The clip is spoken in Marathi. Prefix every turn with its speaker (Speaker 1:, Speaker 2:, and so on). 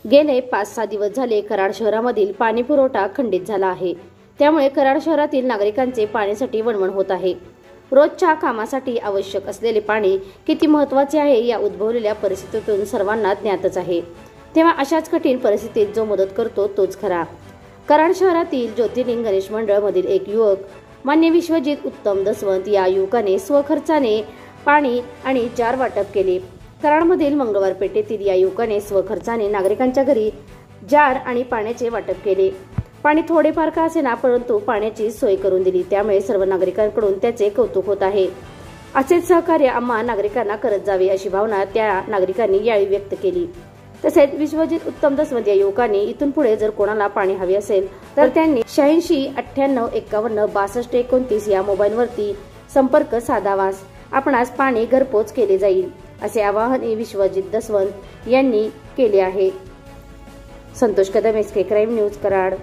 Speaker 1: गेले 5-6 दिवस झाले कराड शहरामधील पाणी पुरवठा खंडित झाला आहे। त्यामुळे कराड शहरातील नागरिकांचे पाण्यासाठी वणवण होत आहे। रोजच्या कामासाठी आवश्यक असलेले पाणी किती महत्त्वाचे आहे या उद्भवलेल्या परिस्थितीतून सर्वांना ज्ञातच आहे। तेव्हा अशाच कठीण परिस्थितीत जो मदत करतो तोच खरा। कराड शहरातील ज्योतिर्लिंग गणेश मंडळ मधील एक युवक मान्य विश्वजित उत्तम दसवंत या युवकाने स्वखर्चाने पाणी आणि जार वाटप केले। कराडमधील मंगळवार पेठेतील या युवकाने स्वखर्चाने नागरिकांच्या घरी जार आणि पाण्याचे वाटप केले। पाणी थोडेफार का असेना परंतु पाण्याची सोय करून दिली, त्यामुळे सर्व नागरिकांकडून त्याचे कौतुक होत आहे। असेच सहकार्य आम्हा नागरिकांना करत जावे अशी भावना त्या नागरिकांनी यावेळी व्यक्त केली। तसेच विश्वजित उत्तम दसवंत या युवकांनी इथून पुढे जर कोणाला पाणी हवे असेल तर त्यांनी 86 98 51 62 29 या मोबाईलवरती संपर्क साधावा, आपणास पाणी घरपोच केले जाईल असे आवाहन विश्वजित दसवंत यांनी केले आहे। Santosh Kadam, SK crime news, Karad.